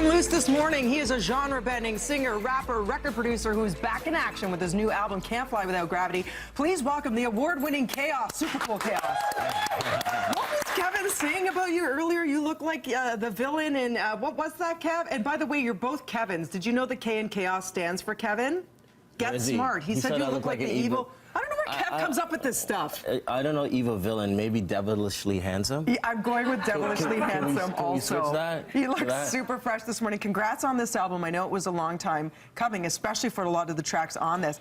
loose this morning. He is a genre-bending singer, rapper, record producer who's back in action with his new album, Can't Fly Without Gratify. Please welcome the award-winning Chaos, Super Cool Chaos. What was Kevin saying about you earlier? You look like the villain in, what was that, Kev? And by the way, you're both Kevins. Did you know the K in Chaos stands for Kevin? Get smart. He said you look like the evil. I don't know where Kev comes up with this stuff. I don't know, evil villain, maybe devilishly handsome? Yeah, I'm going with devilishly handsome can we switch that? He looks super fresh this morning. Congrats on this album. I know it was a long time coming, especially for a lot of the tracks on this.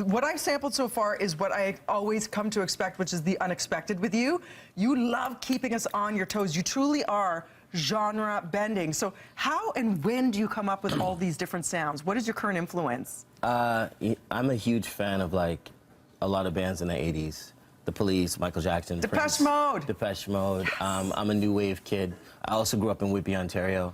What I've sampled so far is what I always come to expect, which is the unexpected with you. You love keeping us on your toes. You truly are genre bending. So how and when do you come up with all these different sounds? What is your current influence? I'm a huge fan of like a lot of bands in the 80s. The Police, Michael Jackson, Depeche Prince, Mode. Depeche Mode. Yes. I'm a new wave kid. I also grew up in Whitby, Ontario.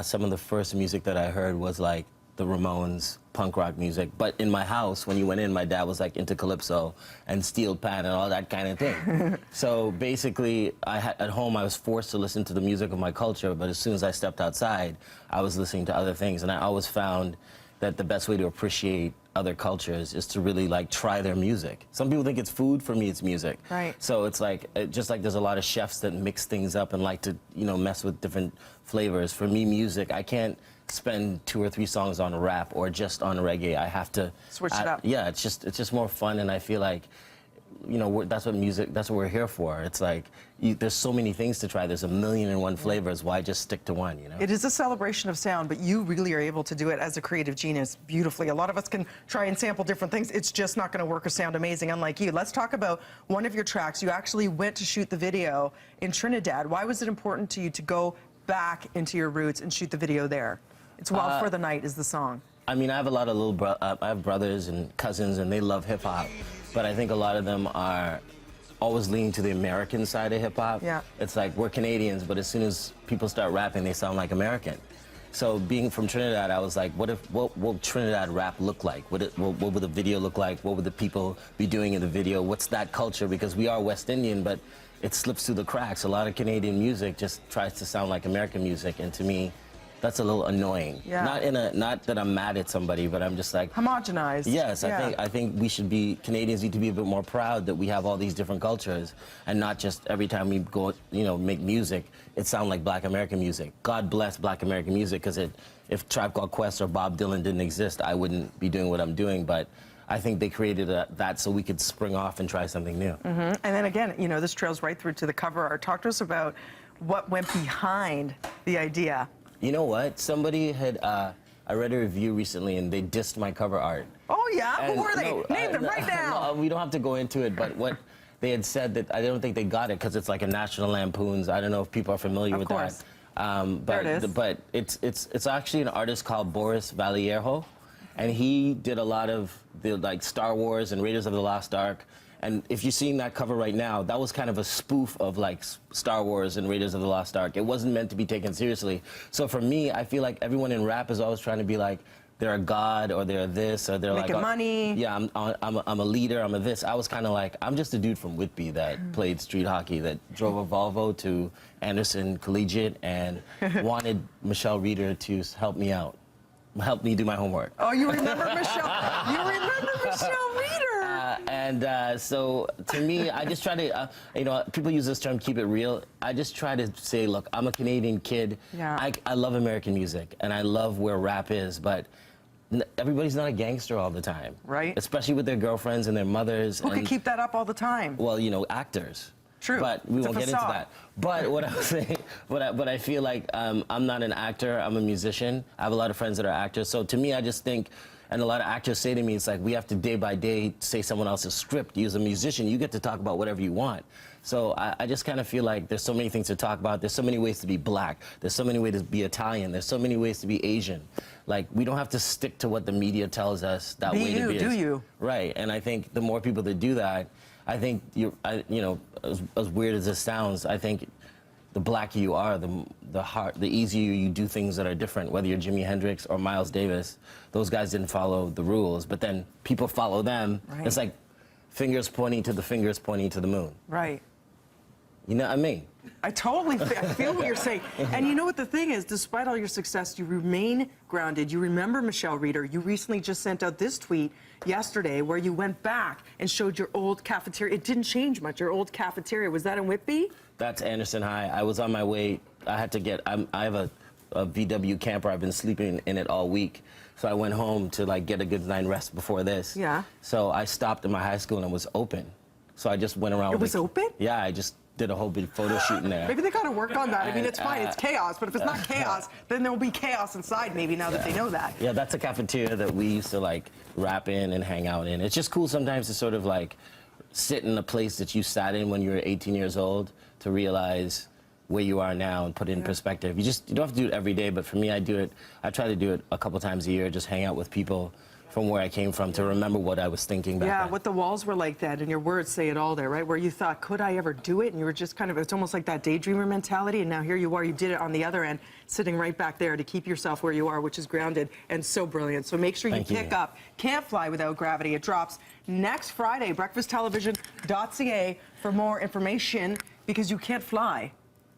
Some of the first music that I heard was like the Ramones, punk rock music. But in my house, when you went in, my dad was like into calypso and steel pan and all that kind of thing. So basically, at home, I was forced to listen to the music of my culture, but as soon as I stepped outside, I was listening to other things. And I always found that the best way to appreciate other cultures is to really like try their music. Some people think it's food, for me it's music. Right. So it's like, just like there's a lot of chefs that mix things up and like to, you know, mess with different flavors. For me, music, I can't spend 2 or 3 songs on rap or just on reggae. I have to switch it up. Yeah, it's just more fun, and I feel like, you know, that's what we're here for. It's like, there's so many things to try. There's 1,000,001 flavors. Why just stick to one, you know? It is a celebration of sound, but you really are able to do it as a creative genius beautifully. A lot of us can try and sample different things. It's just not going to work or sound amazing, unlike you. Let's talk about one of your tracks. You actually went to shoot the video in Trinidad. Why was it important to you to go back into your roots and shoot the video there? It's Wild for the Night is the song. I mean, I have a lot of I have brothers and cousins, and they love hip-hop. But I think a lot of them are always leaning to the American side of hip-hop. Yeah. It's like, we're Canadians, but as soon as people start rapping, they sound like American. So being from Trinidad, I was like, what will Trinidad rap look like? What would the video look like? What would the people be doing in the video? What's that culture? Because we are West Indian, but it slips through the cracks. A lot of Canadian music just tries to sound like American music, and to me, that's a little annoying. Yeah. Not that I'm mad at somebody, but I'm just like, homogenized. Yes, yeah. I think Canadians need to be a bit more proud that we have all these different cultures, and not just every time we go, you know, make music, it sounds like Black American music. God bless Black American music, because if Tribe Called Quest or Bob Dylan didn't exist, I wouldn't be doing what I'm doing. But I think they created that so we could spring off and try something new. And then again, you know, this trails right through to the cover art. Talk to us about what went behind the idea. You know what? Somebody had, I read a review recently, and they dissed my cover art. Oh, yeah? And who were they? Name them right now. No, we don't have to go into it, but what they had said, that I don't think they got it, because it's like a National Lampoon's. I don't know if people are familiar with that. There it is. But it's actually an artist called Boris Vallejo, and he did a lot of the like Star Wars and Raiders of the Lost Ark. And if you're seeing that cover right now, that was kind of a spoof of like Star Wars and Raiders of the Lost Ark. It wasn't meant to be taken seriously. So for me, I feel like everyone in rap is always trying to be like, they're a god, or they're this, or they're making like money. Yeah, I'm a leader. I'm a this. I was kind of like, I'm just a dude from Whitby that played street hockey, that drove a Volvo to Anderson Collegiate and wanted Michelle Reeder to help me out, help me do my homework. Oh, you remember Michelle? You remember Michelle Reeder? So to me, I just try to, you know, people use this term, keep it real. I just try to say, look, I'm a Canadian kid. Yeah. I love American music, and I love where rap is, but everybody's not a gangster all the time. Right. Especially with their girlfriends and their mothers. Who can keep that up all the time? Well, you know, actors. True. But we won't get into facade. that. But what I'm saying, but I feel like I'm not an actor. I'm a musician. I have a lot of friends that are actors. So to me, I just think, and a lot of actors say to me, it's like, we have to day by day say someone else's script. You as a musician, you get to talk about whatever you want. So I just kind of feel like there's so many things to talk about. There's so many ways to be Black. There's so many ways to be Italian. There's so many ways to be Asian. Like, we don't have to stick to what the media tells us that way to be. Do you? Right. And I think the more people that do that, I think you know, as weird as this sounds, I think the blacker you are, the easier you do things that are different. Whether you're Jimi Hendrix or Miles Davis, those guys didn't follow the rules, but then people follow them. Right. It's like fingers pointing to the moon. Right. You know what I mean? I totally I feel what you're saying. And you know what the thing is, despite all your success, you remain grounded. You remember Michelle Reeder. You recently just sent out this tweet yesterday where you went back and showed your old cafeteria. It didn't change much, your old cafeteria. Was that in Whitby? That's Anderson High. I was on my way. I had to get, I have a VW camper. I've been sleeping in it all week. So I went home to like get a good night rest before this. Yeah. So I stopped in my high school and it was open. So I just went around. It was open? Yeah, I just did a whole big photo shoot in there. Maybe they got to work on that. I mean, it's fine. It's chaos. But if it's not chaos, then there will be chaos inside maybe now that they know that. Yeah, that's a cafeteria that we used to like rap in and hang out in. It's just cool sometimes to sort of like sit in a place that you sat in when you were 18 years old to realize where you are now and put it in perspective. You don't have to do it every day, but for me, I try to do it a couple times a year, just hang out with people from where I came from to remember what I was thinking back then. Yeah, what the walls were like that, and your words say it all there, right? Where you thought, could I ever do it? And you were just kind of, it's almost like that daydreamer mentality, and now here you are, you did it on the other end, sitting right back there to keep yourself where you are, which is grounded and so brilliant. So make sure you pick up Can't Fly Without Gravity. It drops next Friday, breakfasttelevision.ca for more information, because you can't fly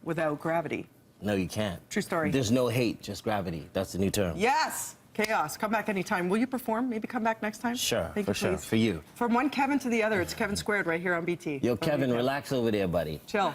without gravity. No, you can't. True story. There's no hate, just gravity. That's the new term. Yes! Chaos. Come back anytime. Will you perform? Maybe come back next time? Sure, Thank for you, sure. please. For you. From one Kevin to the other, it's Kevin Squared right here on BT. Yo, Kevin, relax over there, buddy. Chill.